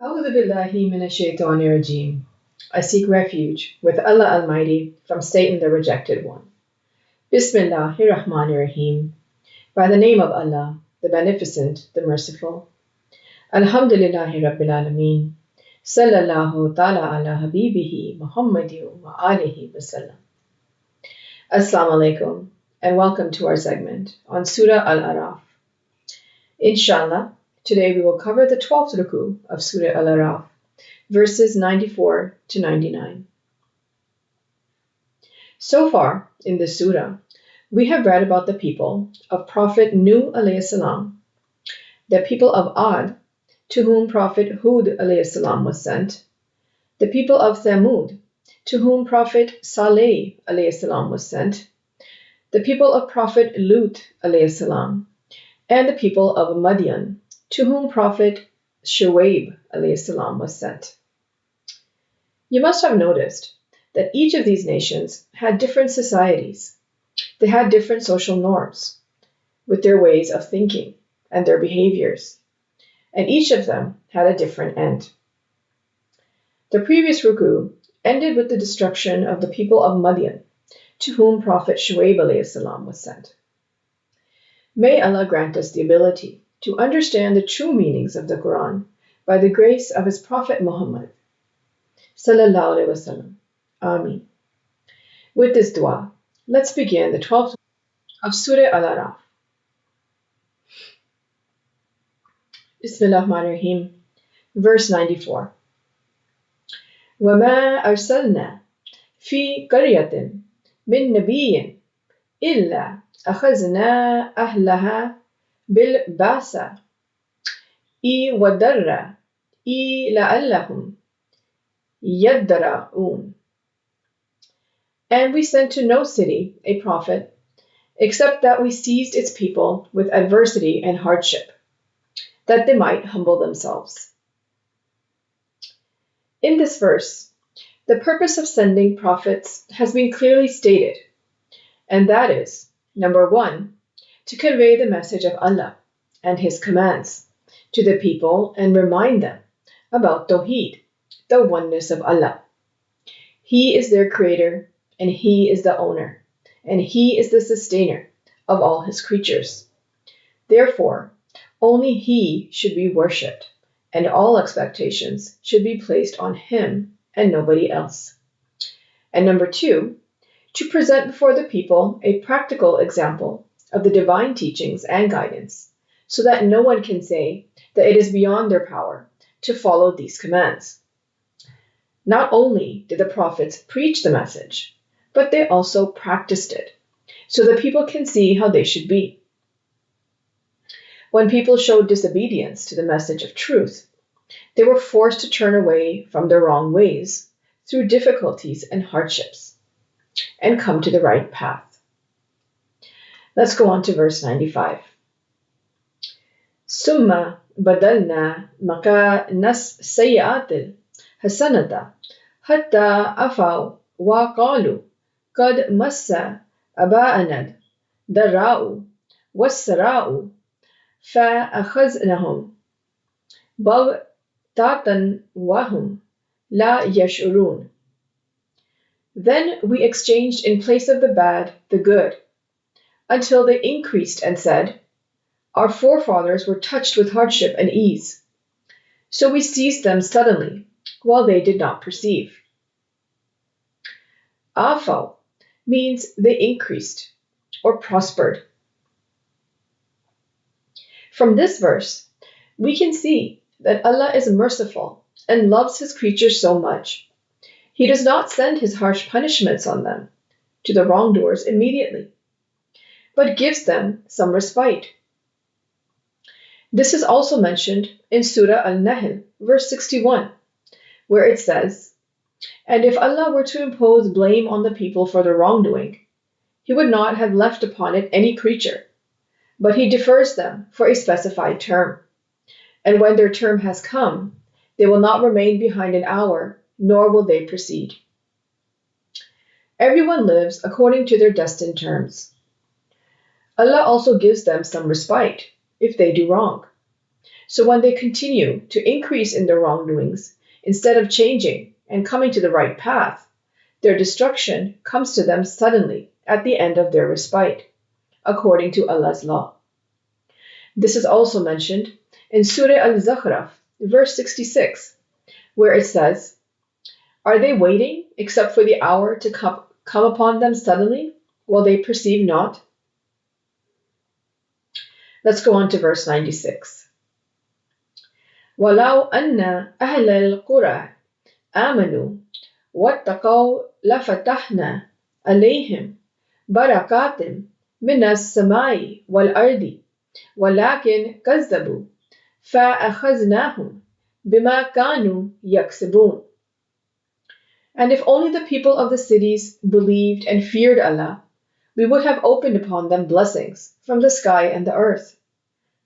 A'udhu billahi minash shaitanir rajim. I seek refuge with Allah Almighty from Satan the Rejected One. Bismillahir Rahmanir Rahim. By the name of Allah, the Beneficent, the Merciful. Alhamdulillahi Rabbil Alameen. Sallallahu ta'ala ala habibihi Muhammadin wa alihi wasallam. Assalamu alaikum and welcome to our segment on Surah Al-A'raaf. Inshallah, today we will cover the 12th Ruku of Surah Al-A'raaf, verses 94 to 99. So far in this surah, we have read about the people of Prophet Nuh alayhi salam, the people of Ad, to whom Prophet Hud alayhi salam was sent, the people of Thamud, to whom Prophet Saleh alayhi salam was sent, the people of Prophet Lut alayhi salam, and the people of Madian, to whom Prophet Shuaib alayhi salam was sent. You must have noticed that each of these nations had different societies. They had different social norms, with their ways of thinking and their behaviors, and each of them had a different end. The previous ruku ended with the destruction of the people of Madian, to whom Prophet Shuaib alayhi salam was sent. May Allah grant us the ability to understand the true meanings of the Quran by the grace of His Prophet Muhammad sallallahu alaihi wasallam. Ameen. With this dua, let's begin the 12th of Surah Al-A'raaf. Bismillahirrahmanirrahim. Verse 94. وَمَا أَرْسَلْنَا فِي قَرْيَةٍ مِّن نَبِيٍّ إِلَّا أَخَذْنَا أَهْلَهَا بِالْبَأْسَاءِ وَالضَّرَّاءِ لَعَلَّهُمْ يَضَّرَّعُونَ. And we sent to no city a prophet, except that we seized its people with adversity and hardship, that they might humble themselves. In this verse, the purpose of sending prophets has been clearly stated, and that is, number one, to convey the message of Allah and His commands to the people and remind them about Tawheed, the oneness of Allah. He is their creator, and He is the owner, and He is the sustainer of all His creatures. Therefore, only He should be worshipped, and all expectations should be placed on Him and nobody else. And number two, to present before the people a practical example of the divine teachings and guidance, so that no one can say that it is beyond their power to follow these commands. Not only did the prophets preach the message, but they also practiced it, so that people can see how they should be. When people showed disobedience to the message of truth, they were forced to turn away from their wrong ways through difficulties and hardships, and come to the right path. Let's go on to verse 95. ثُمَّ بَدَلْنَا مَكَانَ السَّيِّئَاتِ الْحَسَنَةَ حَتَّى عَفَوْا وَقَالُوا قَدْ مَسَّ آبَاءَنَا الضَّرَّاءُ وَالسَّرَّاءُ فَأَخَذْنَاهُمْ بَغْتَةً وَهُمْ لَا يَشْعُرُونَ. Then we exchanged in place of the bad the good, until they increased and said, "Our forefathers were touched with hardship and ease." So we seized them suddenly, while they did not perceive. Afaw means they increased or prospered. From this verse, we can see that Allah is merciful and loves His creatures so much. He does not send His harsh punishments on them, to the wrongdoers immediately, but gives them some respite. This is also mentioned in Surah Al-Nahl, verse 61, where it says, "And if Allah were to impose blame on the people for their wrongdoing, He would not have left upon it any creature, but He defers them for a specified term. And when their term has come, they will not remain behind an hour, nor will they proceed." Everyone lives according to their destined terms. Allah also gives them some respite if they do wrong. So when they continue to increase in their wrongdoings, instead of changing and coming to the right path, their destruction comes to them suddenly at the end of their respite, according to Allah's law. This is also mentioned in Surah Al-Zukhruf, verse 66, where it says, "Are they waiting except for the hour to come upon them suddenly, while they perceive not?" Let's go on to verse 96. وَلَوْ أَنَّ أَهْلَ الْقُرَى آمَنُوا وَاتَّقَوْا لَفَتَحْنَا عَلَيْهِمْ بَرَكَاتٍ مِنَ السَّمَاءِ وَالْأَرْضِ وَلَكِنْ كَذَّبُوا فَأَخَذْنَاهُمْ بِمَا كَانُوا يَكْسِبُونَ. And if only the people of the cities believed and feared Allah, we would have opened upon them blessings from the sky and the earth.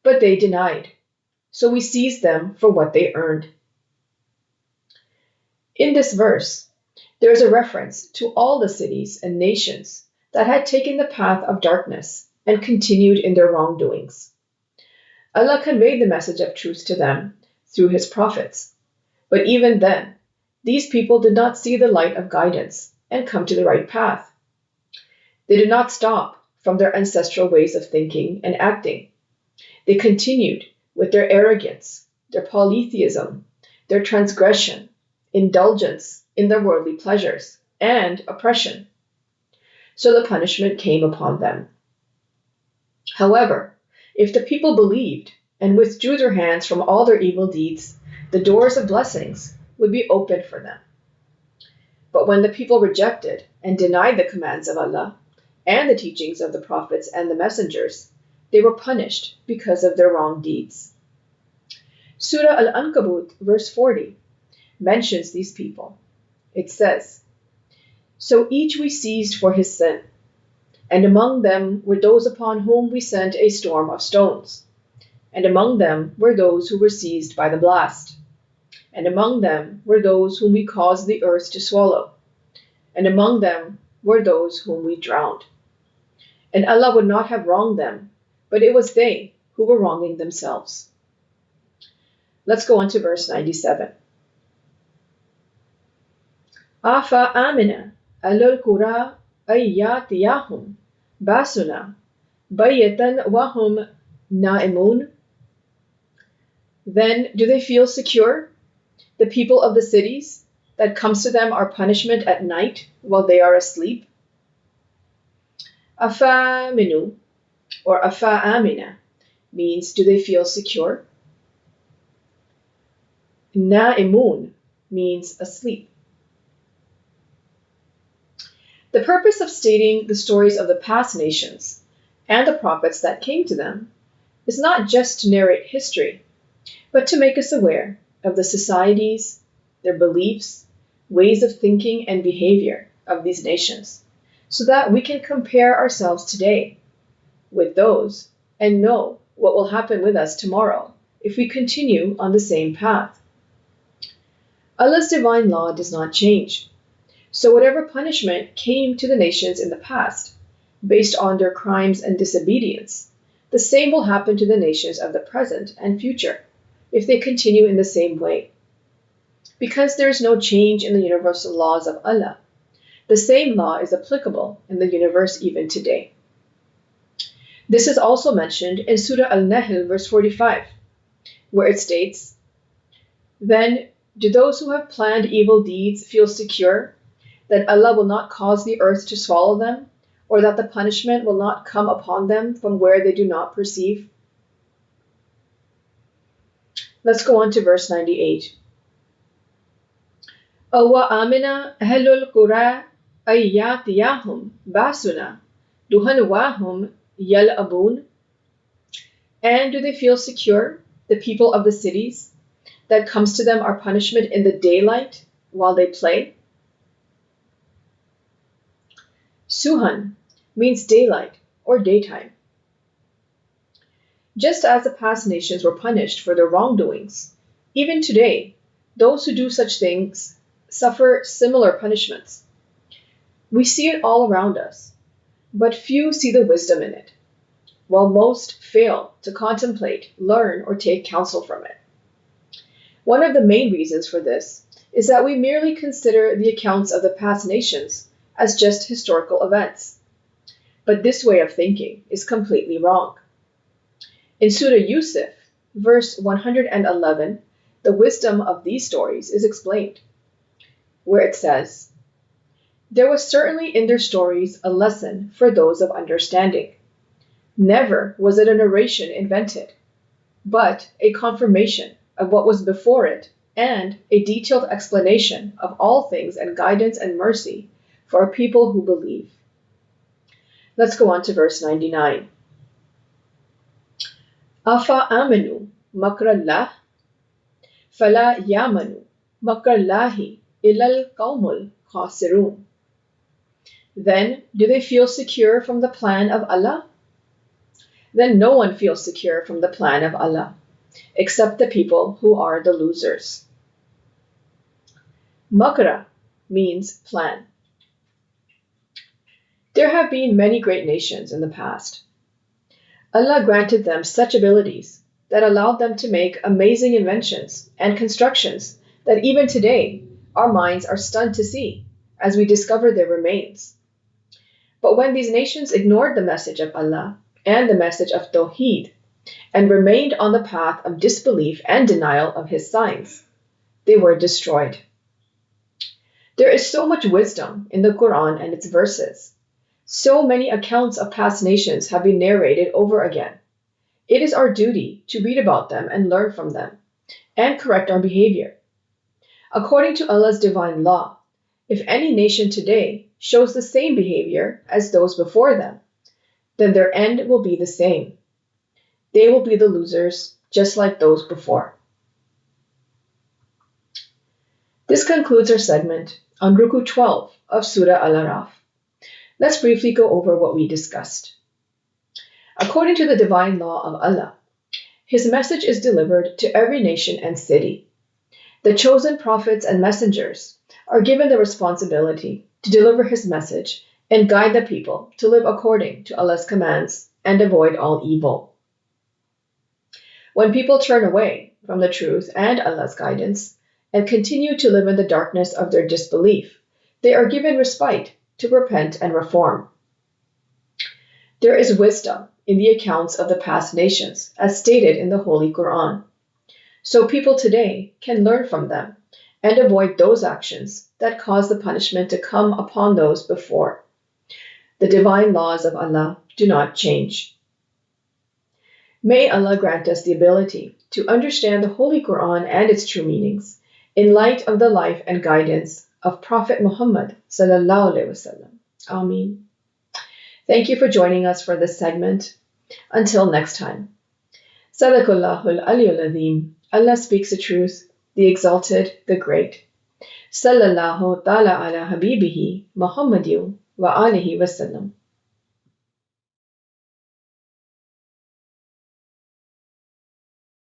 But they denied, so we seized them for what they earned. In this verse, there is a reference to all the cities and nations that had taken the path of darkness and continued in their wrongdoings. Allah conveyed the message of truth to them through His prophets, but even then, these people did not see the light of guidance and come to the right path. They did not stop from their ancestral ways of thinking and acting. They continued with their arrogance, their polytheism, their transgression, indulgence in their worldly pleasures, and oppression. So the punishment came upon them. However, if the people believed and withdrew their hands from all their evil deeds, the doors of blessings would be opened for them. But when the people rejected and denied the commands of Allah and the teachings of the prophets and the messengers, they were punished because of their wrong deeds. Surah Al-Ankabut, verse 40, mentions these people. It says, "So each we seized for his sin, and among them were those upon whom we sent a storm of stones, and among them were those who were seized by the blast, and among them were those whom we caused the earth to swallow, and among them were those whom we drowned. And Allah would not have wronged them, but it was they who were wronging themselves." Let's go on to verse 97. Afa amina alul qura ayyatiyahum basuna bayatan wahum na'imun. Then do they feel secure, the people of the cities, that comes to them our punishment at night while they are asleep? Afa minu or afa amina means do they feel secure? Na'imun means asleep. The purpose of stating the stories of the past nations and the prophets that came to them is not just to narrate history, but to make us aware of the societies, their beliefs, ways of thinking and behavior of these nations, so that we can compare ourselves today with those and know what will happen with us tomorrow if we continue on the same path. Allah's divine law does not change. So whatever punishment came to the nations in the past, based on their crimes and disobedience, the same will happen to the nations of the present and future, if they continue in the same way. Because there is no change in the universal laws of Allah, the same law is applicable in the universe even today. This is also mentioned in Surah Al-Nahl, verse 45, where it states, "Then do those who have planned evil deeds feel secure that Allah will not cause the earth to swallow them, or that the punishment will not come upon them from where they do not perceive?" Let's go on to verse 98. Awa amina ahlul qura ayyatiyahum basuna duhanwahum yal'abun. And do they feel secure, the people of the cities, that comes to them our punishment in the daylight while they play? Suhan means daylight or daytime. Just as the past nations were punished for their wrongdoings, even today, those who do such things suffer similar punishments. We see it all around us, but few see the wisdom in it. while most fail to contemplate, learn, or take counsel from it. One of the main reasons for this is that we merely consider the accounts of the past nations as just historical events. But this way of thinking is completely wrong. In Surah Yusuf, verse 111, the wisdom of these stories is explained, where it says, "There was certainly in their stories a lesson for those of understanding. Never was it a narration invented, but a confirmation of what was before it and a detailed explanation of all things and guidance and mercy for a people who believe." Let's go on to verse 99. Afa amanu makrallah fala yamanu makrallahi ilal qawmul khasirun. Then, do they feel secure from the plan of Allah? Then no one feels secure from the plan of Allah, except the people who are the losers. Makra means plan. There have been many great nations in the past. Allah granted them such abilities that allowed them to make amazing inventions and constructions that even today our minds are stunned to see as we discover their remains. But when these nations ignored the message of Allah and the message of Tawheed and remained on the path of disbelief and denial of His signs, they were destroyed. There is so much wisdom in the Quran and its verses. So many accounts of past nations have been narrated over again. It is our duty to read about them and learn from them, and correct our behavior. According to Allah's divine law, if any nation today shows the same behavior as those before them, then their end will be the same. They will be the losers, just like those before. This concludes our segment on Ruku 12 of Surah Al-A'raaf. Let's briefly go over what we discussed. According to the divine law of Allah, His message is delivered to every nation and city. The chosen prophets and messengers are given the responsibility to deliver His message and guide the people to live according to Allah's commands and avoid all evil. When people turn away from the truth and Allah's guidance and continue to live in the darkness of their disbelief, they are given respite to repent and reform. There is wisdom in the accounts of the past nations, as stated in the Holy Quran, so people today can learn from them and avoid those actions that cause the punishment to come upon those before. The divine laws of Allah do not change. May Allah grant us the ability to understand the Holy Quran and its true meanings in light of the life and guidance of Prophet Muhammad sallallahu alaihi wasallam. Ameen. Thank you for joining us for this segment. Until next time. Sadaqallahul Aliyyul Azim. Allah speaks the truth, the exalted, the great. Sallallahu ta'ala ala habibihi Muhammadin wa alihi wasallam.